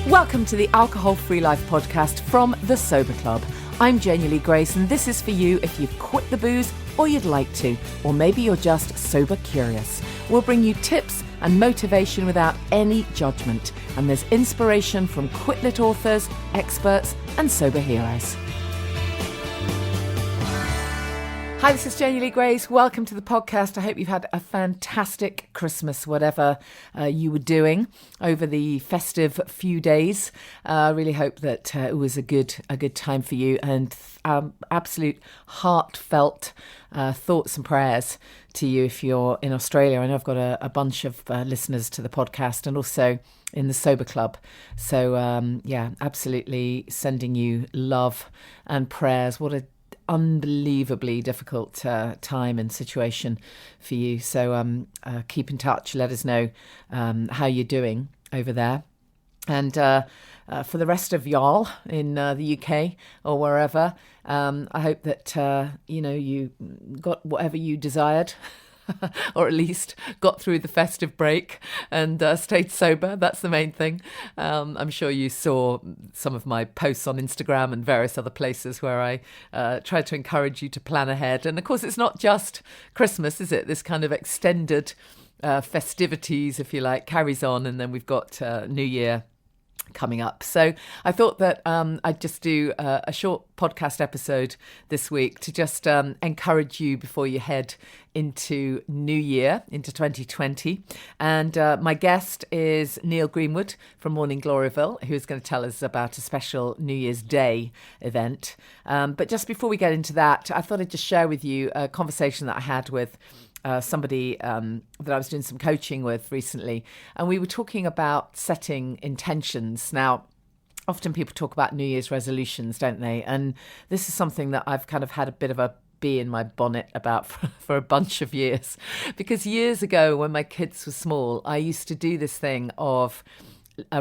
Welcome to the Alcohol Free Life podcast from The Sober Club. I'm Janey Grace, and this is for you if you've quit the booze or you'd like to, or maybe you're just sober curious. We'll bring you tips and motivation without any judgment, and there's inspiration from quit-lit authors, experts, and sober heroes. Hi, this is Janey Grace. Welcome to the podcast. I hope you've had a fantastic Christmas, whatever you were doing over the festive few days. I really hope that it was a good time for you, and absolute heartfelt thoughts and prayers to you if you're in Australia. I know I've got a bunch of listeners to the podcast and also in the Sober Club. So, absolutely sending you love and prayers. What a unbelievably difficult time and situation for you. So keep in touch. Let us know how you're doing over there. And for the rest of y'all in the UK or wherever, I hope that you got whatever you desired. Or at least got through the festive break and stayed sober. That's the main thing. I'm sure you saw some of my posts on Instagram and various other places where I tried to encourage you to plan ahead. And of course, it's not just Christmas, is it? This kind of extended festivities, if you like, carries on. And then we've got New Year coming up. So I thought that I'd just do a short podcast episode this week to just encourage you before you head into New Year, into 2020. And my guest is Neil Greenwood from Morning Gloryville, who's going to tell us about a special New Year's Day event. But just before we get into that, I thought I'd just share with you a conversation that I had with somebody that I was doing some coaching with recently, and we were talking about setting intentions. Now, often people talk about New Year's resolutions, don't they? And this is something that I've kind of had a bit of a bee in my bonnet about for a bunch of years, because years ago when my kids were small, I used to do this thing of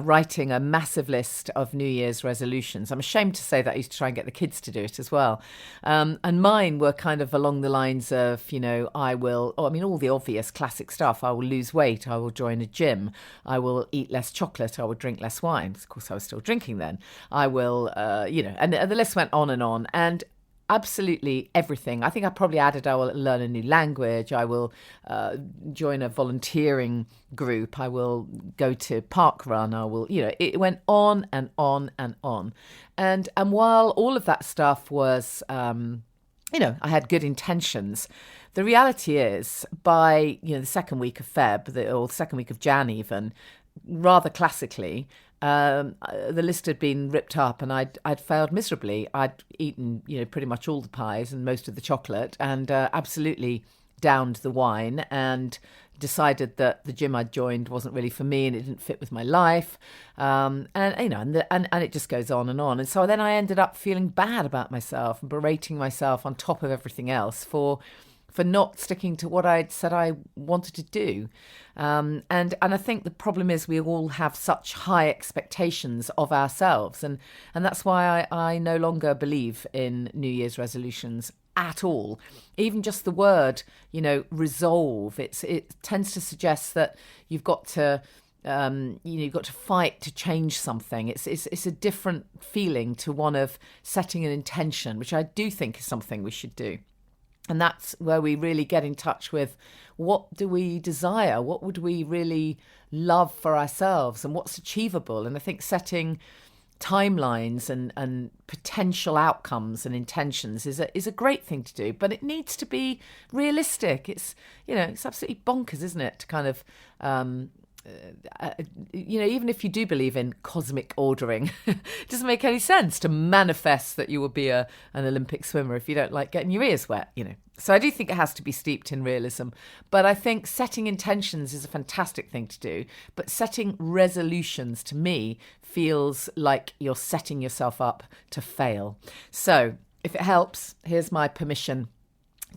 writing a massive list of New Year's resolutions. I'm ashamed to say that I used to try and get the kids to do it as well. And mine were kind of along the lines of, all the obvious classic stuff. I will lose weight. I will join a gym. I will eat less chocolate. I will drink less wine. Of course, I was still drinking then. I will, and the list went on. And absolutely everything. I think I probably added, I will learn a new language. I will join a volunteering group. I will go to park run. I will, it went on and on and on. And while all of that stuff was, I had good intentions, the reality is by, the second week of Feb, or the second week of Jan even, rather classically, the list had been ripped up and I'd failed miserably. I'd eaten, pretty much all the pies and most of the chocolate, and absolutely downed the wine, and decided that the gym I'd joined wasn't really for me and it didn't fit with my life. And it just goes on. And so then I ended up feeling bad about myself and berating myself on top of everything else for not sticking to what I'd said I wanted to do. And I think the problem is we all have such high expectations of ourselves. And that's why I no longer believe in New Year's resolutions at all. Even just the word, resolve, it tends to suggest that you've got to you've got to fight to change something. It's a different feeling to one of setting an intention, which I do think is something we should do. And that's where we really get in touch with what do we desire? What would we really love for ourselves, and what's achievable? And I think setting timelines and potential outcomes and intentions is a great thing to do, but it needs to be realistic. It's absolutely bonkers, isn't it, to kind of even if you do believe in cosmic ordering, it doesn't make any sense to manifest that you will be an Olympic swimmer if you don't like getting your ears wet, So I do think it has to be steeped in realism. But I think setting intentions is a fantastic thing to do. But setting resolutions, to me, feels like you're setting yourself up to fail. So if it helps, here's my permission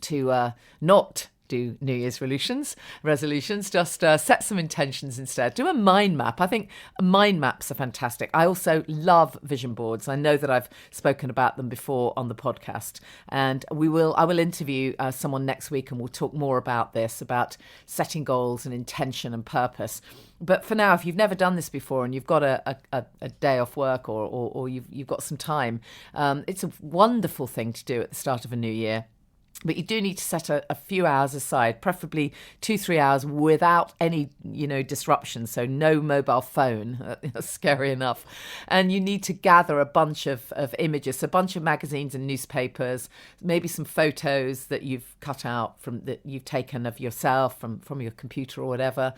to not do New Year's resolutions. Just set some intentions instead. Do a mind map. I think mind maps are fantastic. I also love vision boards. I know that I've spoken about them before on the podcast, and I will interview someone next week, and we'll talk more about this, about setting goals and intention and purpose. But for now, if you've never done this before and you've got a day off work or you've got some time, it's a wonderful thing to do at the start of a new year. But you do need to set a few hours aside, preferably 2-3 hours without any, disruption. So no mobile phone, that's scary enough. And you need to gather a bunch of images, so a bunch of magazines and newspapers, maybe some photos that you've cut out that you've taken of yourself from your computer or whatever,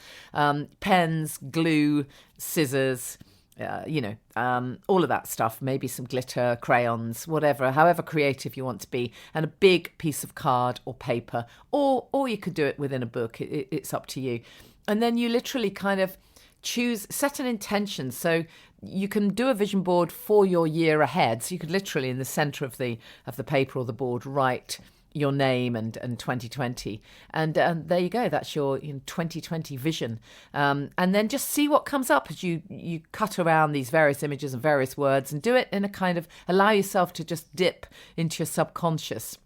pens, glue, scissors, all of that stuff, maybe some glitter, crayons, whatever, however creative you want to be, and a big piece of card or paper, or you could do it within a book. It's up to you. And then you literally kind of set an intention. So you can do a vision board for your year ahead. So you could literally, in the center of the paper or the board, write your name and 2020, and there you go. That's your 2020 vision, and then just see what comes up as you cut around these various images and various words, and do it in a kind of, allow yourself to just dip into your subconscious.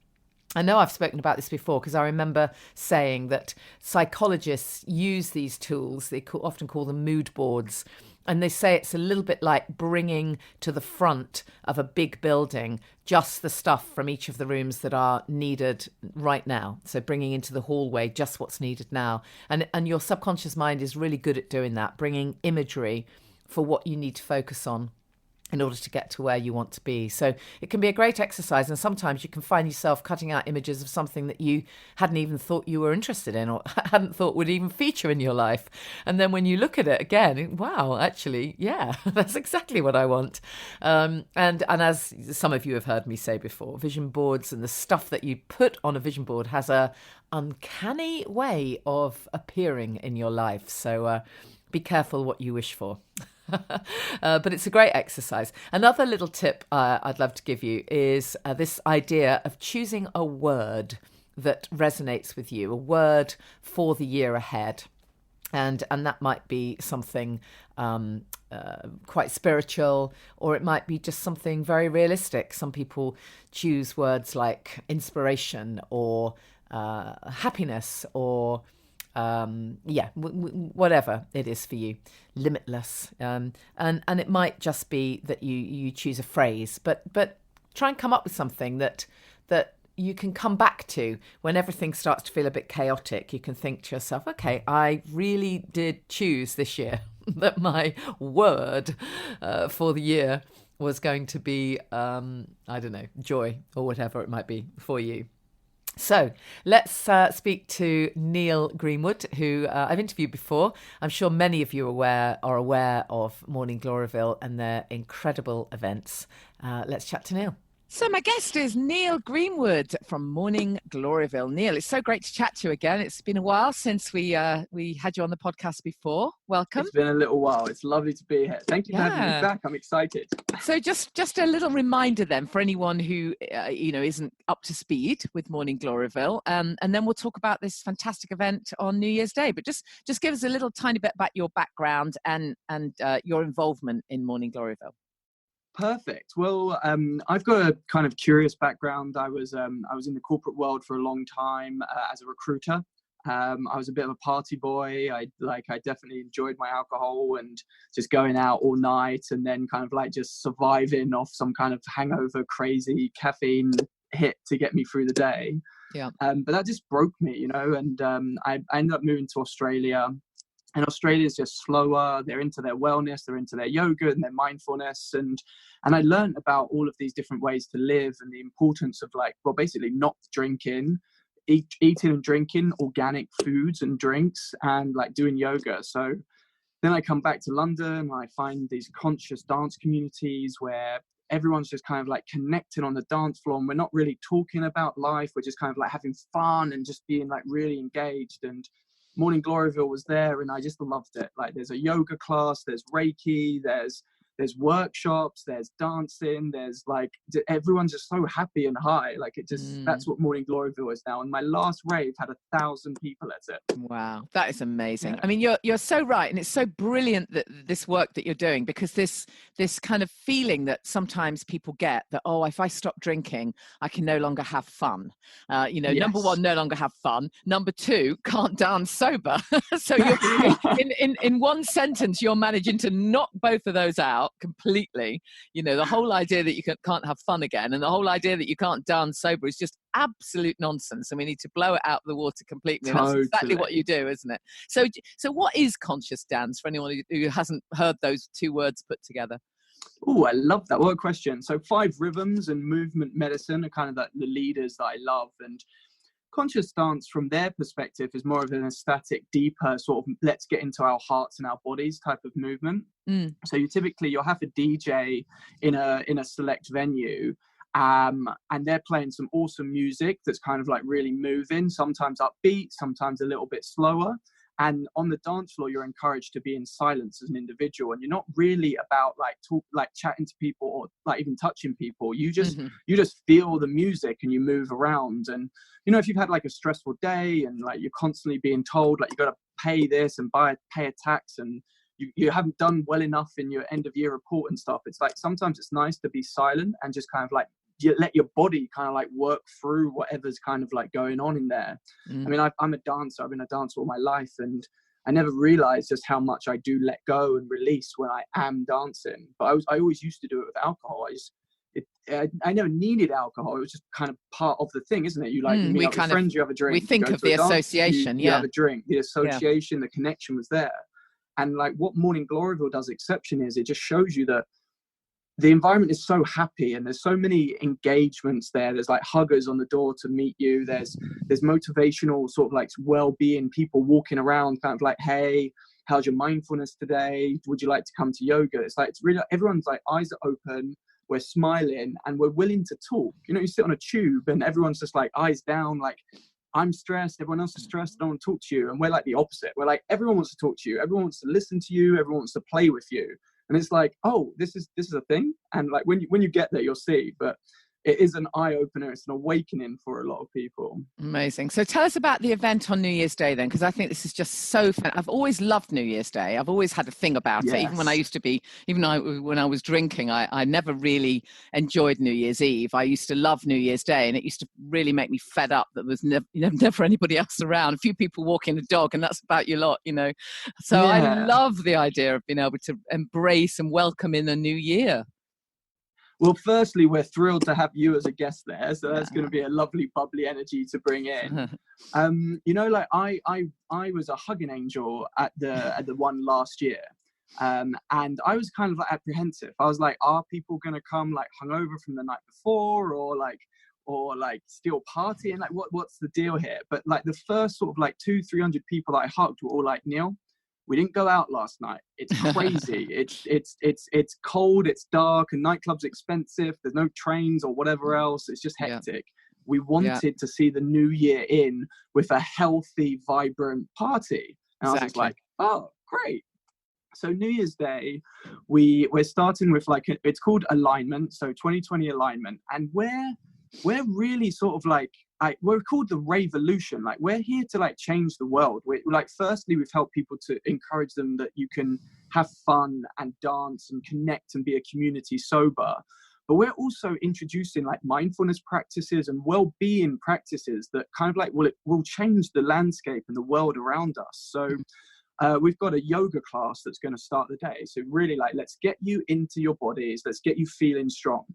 I know I've spoken about this before, because I remember saying that psychologists use these tools. They often call them mood boards. And they say it's a little bit like bringing to the front of a big building just the stuff from each of the rooms that are needed right now. So bringing into the hallway just what's needed now. And your subconscious mind is really good at doing that, bringing imagery for what you need to focus on in order to get to where you want to be. So it can be a great exercise, and sometimes you can find yourself cutting out images of something that you hadn't even thought you were interested in, or hadn't thought would even feature in your life. And then when you look at it again, wow, actually, yeah, that's exactly what I want. And as some of you have heard me say before, vision boards and the stuff that you put on a vision board has a uncanny way of appearing in your life. So be careful what you wish for. But it's a great exercise. Another little tip I'd love to give you is this idea of choosing a word that resonates with you, a word for the year ahead. And that might be something quite spiritual, or it might be just something very realistic. Some people choose words like inspiration or happiness, or whatever it is for you, limitless. And it might just be that you choose a phrase, but try and come up with something that you can come back to when everything starts to feel a bit chaotic. You can think to yourself, okay, I really did choose this year that my word for the year was going to be, joy, or whatever it might be for you. So let's speak to Neil Greenwood, who I've interviewed before. I'm sure many of you are aware of Morning Gloryville and their incredible events. Let's chat to Neil. So my guest is Neil Greenwood from Morning Gloryville. Neil, it's so great to chat to you again. It's been a while since we had you on the podcast before. Welcome. It's been a little while. It's lovely to be here. Thank you for having me back. I'm excited. So just a little reminder then for anyone who isn't up to speed with Morning Gloryville, and then we'll talk about this fantastic event on New Year's Day. But just give us a little tiny bit about your background and your involvement in Morning Gloryville. Perfect. Well, I've got a kind of curious background. I was in the corporate world for a long time as a recruiter. I was a bit of a party boy. I definitely enjoyed my alcohol and just going out all night, and then kind of like just surviving off some kind of hangover, crazy caffeine hit to get me through the day. Yeah. But that just broke me, and I ended up moving to Australia. And Australia is just slower. They're into their wellness, they're into their yoga and their mindfulness. And I learned about all of these different ways to live, and the importance of basically not drinking, eating and drinking organic foods and drinks, and doing yoga. So then I come back to London, and I find these conscious dance communities where everyone's just kind of connecting on the dance floor, and we're not really talking about life. We're just kind of having fun and just being really engaged. And Morning Gloryville was there, and I just loved it. There's a yoga class, there's Reiki, there's there's workshops, there's dancing, there's like everyone's just so happy and high. Like it just that's what Morning Gloryville is now. And my last rave had 1,000 people at it. Wow, that is amazing. Yeah. I mean, you're so right, and it's so brilliant that this work that you're doing, because this kind of feeling that sometimes people get that, oh, if I stop drinking, I can no longer have fun. Number one, no longer have fun. Number two, can't dance sober. So you're in one sentence, you're managing to knock both of those out completely. The whole idea that you can't have fun again, and the whole idea that you can't dance sober is just absolute nonsense, and we need to blow it out of the water completely. And that's exactly what you do, isn't it? So what is conscious dance for anyone who hasn't heard those two words put together? Oh, I love that. What a question. So 5 rhythms and movement medicine are kind of like the leaders that I love. And conscious dance from their perspective is more of an ecstatic, deeper sort of let's get into our hearts and our bodies type of movement. So you'll have a DJ in a select venue, and they're playing some awesome music that's kind of like really moving, sometimes upbeat, sometimes a little bit slower. And on the dance floor, you're encouraged to be in silence as an individual, and you're not really about like chatting to people or like even touching people. You just feel the music and you move around. And if you've had like a stressful day and like you're constantly being told like you got to pay this and pay a tax, and you haven't done well enough in your end of year report and stuff, it's like sometimes it's nice to be silent and just kind of like you let your body kind of like work through whatever's kind of like going on in there. I mean, I'm a dancer. I've been a dancer all my life, and I never realized just how much I do let go and release when I am dancing. But I always used to do it with alcohol. I never needed alcohol. It was just kind of part of the thing, isn't it? You like meet up with friends, you have a drink. We think of the association, you have a drink. The association, the connection was there. And like what Morning Gloryville does exception is it just shows you that the environment is so happy and there's so many engagements there. There's like huggers on the door to meet you. There's motivational sort of like well-being people walking around kind of like, hey, how's your mindfulness today? Would you like to come to yoga? It's really, everyone's like eyes are open, we're smiling and we're willing to talk. You sit on a tube and everyone's just like eyes down, like I'm stressed, everyone else is stressed, I don't want to talk to you. And we're like the opposite. We're like, everyone wants to talk to you. Everyone wants to listen to you. Everyone wants to play with you. And it's like, oh, this is a thing. And like when you get there, you'll see. But it is an eye-opener. It's an awakening for a lot of people. Amazing. So tell us about the event on New Year's Day then, because I think this is just so fun. I've always loved New Year's Day. I've always had a thing about it. Even when I was drinking, I never really enjoyed New Year's Eve. I used to love New Year's Day, and it used to really make me fed up that there was never anybody else around. A few people walking a dog, and that's about your lot, So I love the idea of being able to embrace and welcome in a new year. Well, firstly, we're thrilled to have you as a guest there. So that's going to be a lovely, bubbly energy to bring in. I was a hugging angel at the one last year. And I was kind of like apprehensive. I was like, are people going to come like hungover from the night before or still partying? Like, what's the deal here? But like the first sort of like 200-300 people that I hugged were all like, Neil, we didn't go out last night. It's crazy. it's cold. It's dark, and nightclub's expensive. There's no trains or whatever else. It's just hectic. Yeah. We wanted to see the new year in with a healthy, vibrant party. And I was like, oh, great. So New Year's Day, we're starting with it's called alignment. So 2020 alignment, and we're really sort of like. We're called the Raveolution. Like we're here to like change the world. We're like, firstly, we've helped people to encourage them that you can have fun and dance and connect and be a community sober. But we're also introducing like mindfulness practices and well-being practices that kind of like will change the landscape and the world around us. So we've got a yoga class that's going to start the day. So really like, let's get you into your bodies. Let's get you feeling strong.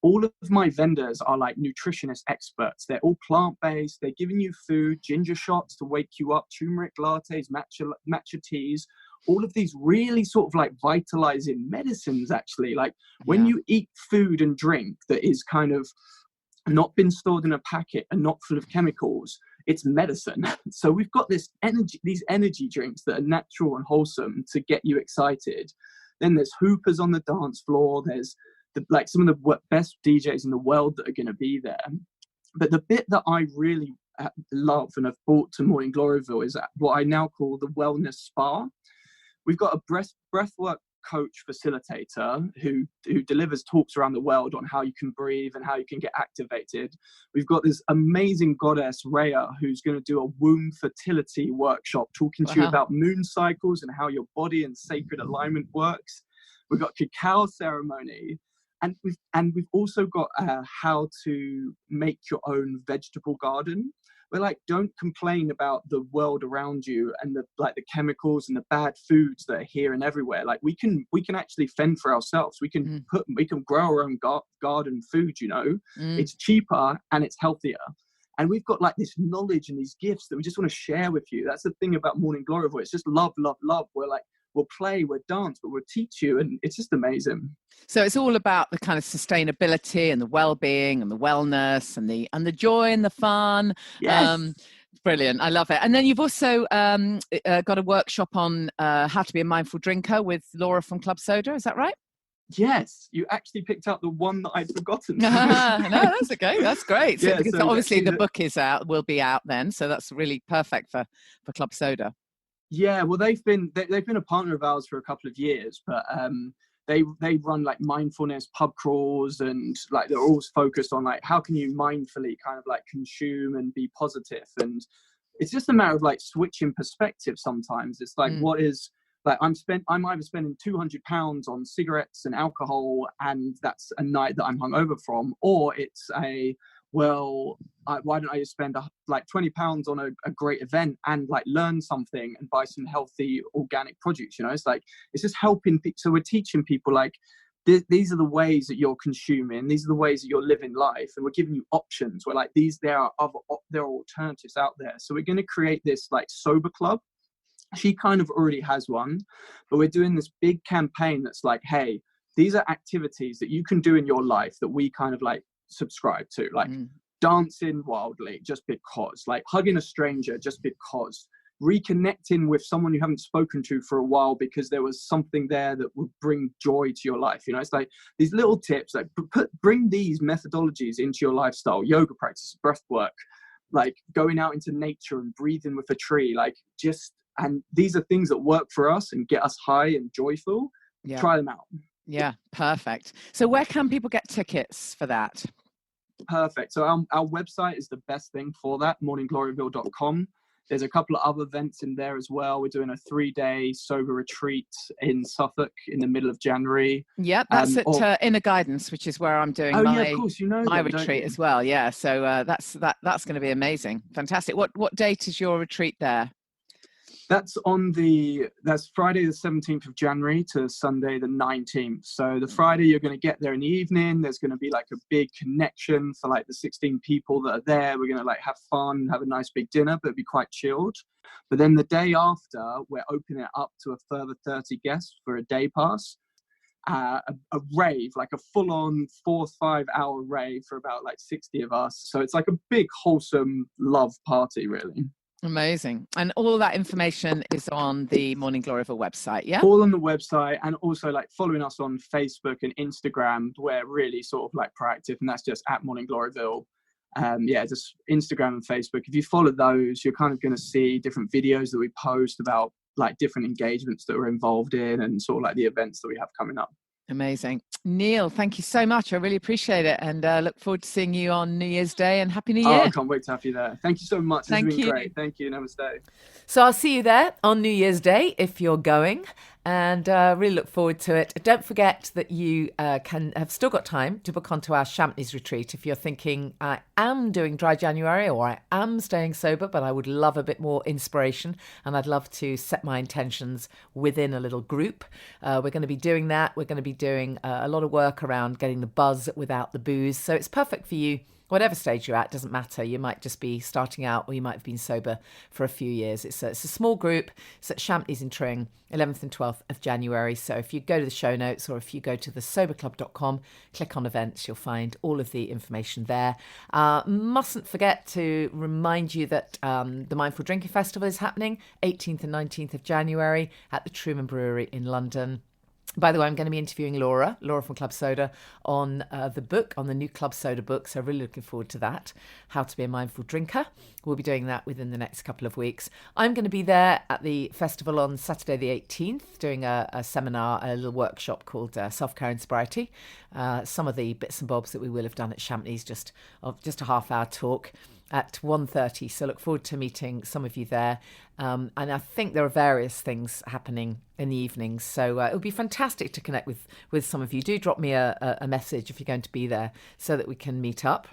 All of my vendors are like nutritionist experts. They're all plant-based. They're giving you food, ginger shots to wake you up, turmeric lattes, matcha teas, all of these really sort of like vitalizing medicines, actually. Like when you eat food and drink that is kind of not been stored in a packet and not full of chemicals, it's medicine. So we've got these energy drinks that are natural and wholesome to get you excited. Then there's hoopers on the dance floor. There's some of the best DJs in the world that are going to be there. But the bit that I really love and have brought to Morning Gloryville is what I now call the wellness spa. We've got a breathwork coach facilitator who delivers talks around the world on how you can breathe and how you can get activated. We've got this amazing goddess Rhea who's going to do a womb fertility workshop talking to you about moon cycles and how your body and sacred alignment works. We've got cacao ceremony, and we've also got how to make your own vegetable garden. We're like, don't complain about the world around you and the chemicals and the bad foods that are here and everywhere. Like we can actually fend for ourselves. We can grow our own garden food. It's cheaper and it's healthier. And we've got like this knowledge and these gifts that we just want to share with you. That's the thing about Morning Gloryville. It's just love, love, love. We're like, we'll play, we'll dance, but we'll teach you, and it's just amazing. So it's all about the kind of sustainability and the well-being and the wellness and the joy and the fun. Yes. Brilliant. I love it. And then you've also got a workshop on how to be a mindful drinker with Laura from Club Soda. Is that right? Yes, you actually picked up the one that I'd forgotten. No, that's okay. That's great. So, because so obviously the book will be out then, so that's really perfect for Club Soda. Yeah, well, they've been a partner of ours for a couple of years, but they run like mindfulness pub crawls, and like they're always focused on like how can you mindfully kind of like consume and be positive. And it's just a matter of like switching perspective. Sometimes it's like what is like I'm either spending £200 on cigarettes and alcohol, and that's a night that I'm hungover from, or it's why don't I just spend like £20 on a great event and like learn something and buy some healthy organic produce? It's like, it's just helping. So we're teaching people like, these are the ways that you're consuming. These are the ways that you're living life. And we're giving you options. We're like, there are alternatives out there. So we're going to create this like sober club. She kind of already has one, but we're doing this big campaign that's like, hey, these are activities that you can do in your life that we kind of like subscribe to, like dancing wildly just because, like hugging a stranger just because, reconnecting with someone you haven't spoken to for a while because there was something there that would bring joy to your life. It's like these little tips, like bring these methodologies into your lifestyle. Yoga practice, breath work, like going out into nature and breathing with a tree, and these are things that work for us and get us high and joyful. Try them out. Yeah, perfect. So where can people get tickets for that? Perfect. So our website is the best thing for that, morninggloryville.com. There's a couple of other events in there as well. We're doing a 3-day sober retreat in Suffolk in the middle of January. Yeah, that's at Inner Guidance, which is where I'm doing my retreat as well. Yeah, so that's going to be amazing. Fantastic. What date is your retreat there? That's that's Friday the 17th of January to Sunday the 19th. So the Friday you're going to get there in the evening. There's going to be like a big connection for like the 16 people that are there. We're going to like have fun, have a nice big dinner, but it'll be quite chilled. But then the day after, we're opening it up to a further 30 guests for a day pass. A rave, like a full-on 4 or 5 hour rave for about like 60 of us. So it's like a big wholesome love party, really. Amazing. And all that information is on the Morning Gloryville website, yeah? All on the website, and also like following us on Facebook and Instagram. We're really sort of like proactive, and that's just at Morning Gloryville. Just Instagram and Facebook. If you follow those, you're kind of going to see different videos that we post about like different engagements that we're involved in and sort of like the events that we have coming up. Amazing. Neil, thank you so much. I really appreciate it, and look forward to seeing you on New Year's Day, and Happy New Year. I can't wait to have you there. Thank you so much. It's been great. Thank you. Namaste. So I'll see you there on New Year's Day if you're going, and really look forward to it. Don't forget that you have still got time to book onto our Champneys retreat if you're thinking, I am doing dry January or I am staying sober, but I would love a bit more inspiration and I'd love to set my intentions within a little group. We're going to be doing that. We're going to be doing a lot of work around getting the buzz without the booze. So it's perfect for you. Whatever stage you're at, doesn't matter. You might just be starting out, or you might have been sober for a few years. It's a small group. It's at Champneys in Tring, 11th and 12th of January. So if you go to the show notes, or if you go to thesoberclub.com, click on events, you'll find all of the information there. Mustn't forget to remind you that the Mindful Drinking Festival is happening 18th and 19th of January at the Truman Brewery in London. By the way, I'm going to be interviewing Laura from Club Soda, on the book, on the new Club Soda book. So really looking forward to that. How to be a mindful drinker. We'll be doing that within the next couple of weeks. I'm going to be there at the festival on Saturday the 18th, doing a seminar, a little workshop called Self-Care and Sobriety. Some of the bits and bobs that we will have done at Champneys, just a half-hour talk at 1:30. So look forward to meeting some of you there. And I think there are various things happening in the evenings. So it would be fantastic to connect with some of you. Do drop me a message if you're going to be there so that we can meet up.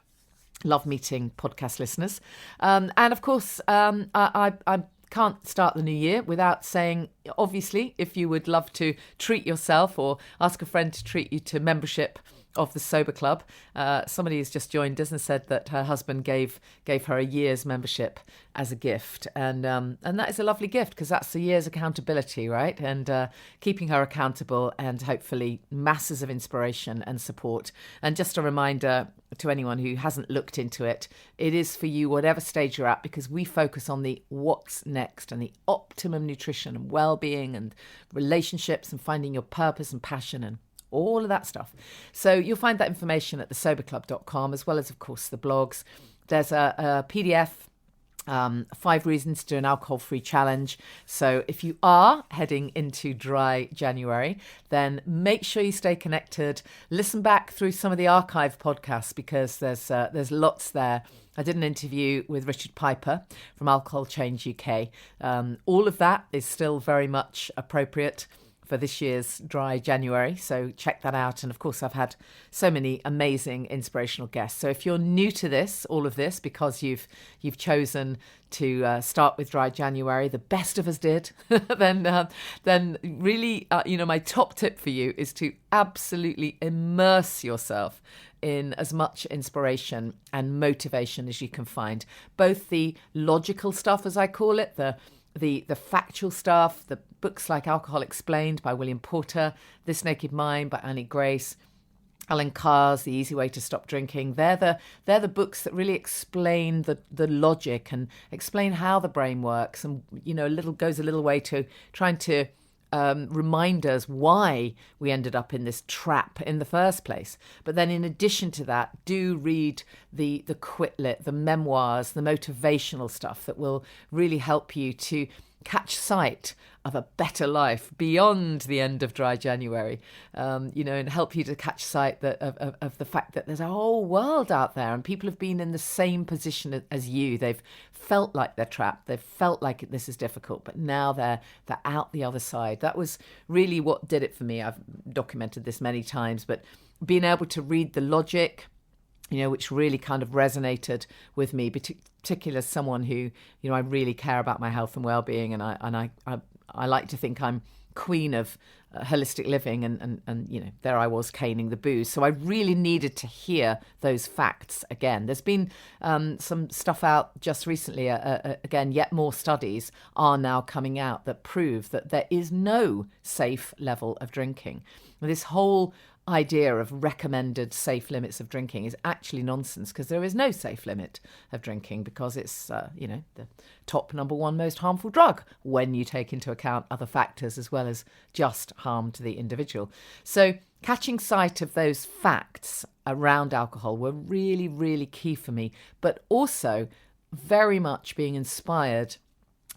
Love meeting podcast listeners. And of course, I can't start the new year without saying, obviously, if you would love to treat yourself or ask a friend to treat you to membership of the Sober Club. Somebody has just joined us and said that her husband gave her a year's membership as a gift, and that is a lovely gift, because that's a year's accountability, right? And keeping her accountable, and hopefully masses of inspiration and support. And just a reminder to anyone who hasn't looked into it, it is for you whatever stage you're at, because we focus on the what's next and the optimum nutrition and well-being and relationships and finding your purpose and passion and all of that stuff. So you'll find that information at thesoberclub.com, as well as, of course, the blogs. There's a PDF, 5 reasons to do an alcohol-free challenge. So if you are heading into dry January, then make sure you stay connected. Listen back through some of the archive podcasts, because there's lots there. I did an interview with Richard Piper from Alcohol Change UK. All of that is still very much appropriate for this year's dry January, so check that out. And of course, I've had so many amazing inspirational guests. So if you're new to all of this, because you've chosen to start with dry January, the best of us did, then really, my top tip for you is to absolutely immerse yourself in as much inspiration and motivation as you can find. Both the logical stuff, as I call it, the factual stuff, the books like Alcohol Explained by William Porter, This Naked Mind by Annie Grace, Alan Carr's The Easy Way to Stop Drinking. They're the books that really explain the logic and explain how the brain works, and goes a little way to trying to remind us why we ended up in this trap in the first place. But then in addition to that, do read the quit lit, the memoirs, the motivational stuff that will really help you to catch sight of a better life beyond the end of dry January, and help you to catch sight of the fact that there's a whole world out there, and people have been in the same position as you. They've felt like they're trapped. They've felt like this is difficult, but now they're out the other side. That was really what did it for me. I've documented this many times, but being able to read the logic, which really kind of resonated with me, particularly as someone who, I really care about my health and well-being, and I like to think I'm queen of holistic living, and there I was caning the booze. So I really needed to hear those facts again. There's been some stuff out just recently. Again, yet more studies are now coming out that prove that there is no safe level of drinking. This whole idea of recommended safe limits of drinking is actually nonsense, because there is no safe limit of drinking, because it's the top number one most harmful drug when you take into account other factors as well as just harm to the individual. So catching sight of those facts around alcohol were really, really key for me, but also very much being inspired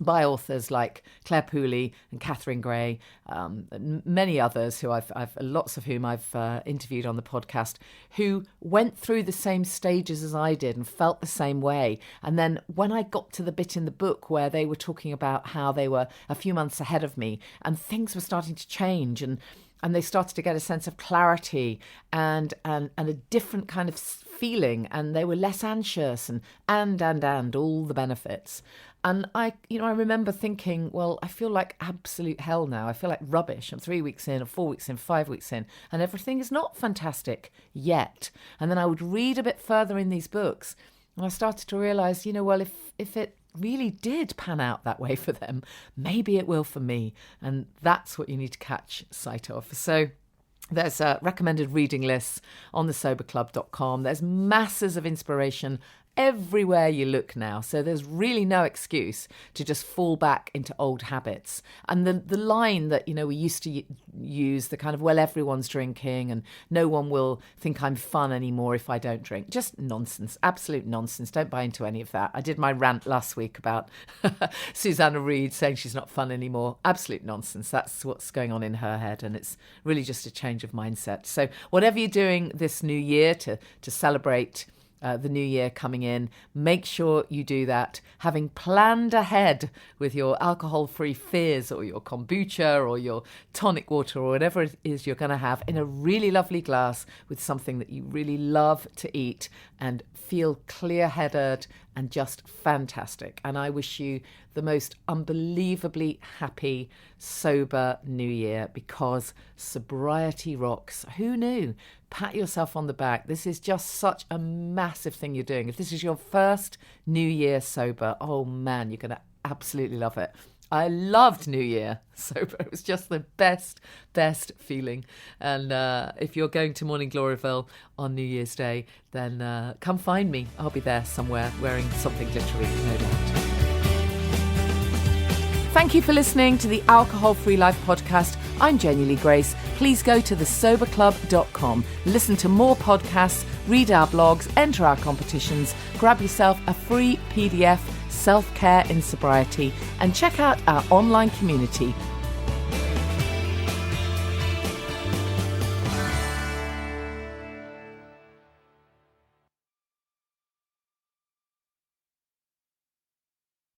by authors like Claire Pooley and Catherine Gray, and many others who I've lots of whom I've interviewed on the podcast, who went through the same stages as I did and felt the same way. And then when I got to the bit in the book where they were talking about how they were a few months ahead of me and things were starting to change, and they started to get a sense of clarity and a different kind of feeling, and they were less anxious and all the benefits. And I remember thinking, well, I feel like absolute hell now. I feel like rubbish. I'm 3 weeks in, or 4 weeks in, 5 weeks in, and everything is not fantastic yet. And then I would read a bit further in these books, and I started to realise, well, if it really did pan out that way for them, maybe it will for me. And that's what you need to catch sight of. So there's recommended reading lists on thesoberclub.com. There's masses of inspiration everywhere you look now. So there's really no excuse to just fall back into old habits. And the line that, we used to use, the kind of, well, everyone's drinking and no one will think I'm fun anymore if I don't drink. Just nonsense, absolute nonsense. Don't buy into any of that. I did my rant last week about Susanna Reid saying she's not fun anymore. Absolute nonsense. That's what's going on in her head. And it's really just a change of mindset. So whatever you're doing this new year to celebrate the new year coming in, make sure you do that, having planned ahead with your alcohol-free fizz or your kombucha or your tonic water or whatever it is you're going to have in a really lovely glass with something that you really love to eat and feel clear-headed and just fantastic. And I wish you the most unbelievably happy, sober new year, because sobriety rocks. Who knew? Pat yourself on the back. This is just such a massive thing you're doing. If this is your first New Year sober, oh man, you're going to absolutely love it. I loved New Year sober. It was just the best feeling. And if you're going to Morning Gloryville on New Year's Day, then come find me. I'll be there somewhere wearing something glittery, no doubt. Thank you for listening to the Alcohol Free Life podcast. I'm Janey Lee Grace. Please go to thesoberclub.com, listen to more podcasts, read our blogs, enter our competitions, grab yourself a free PDF, Self-Care in Sobriety, and check out our online community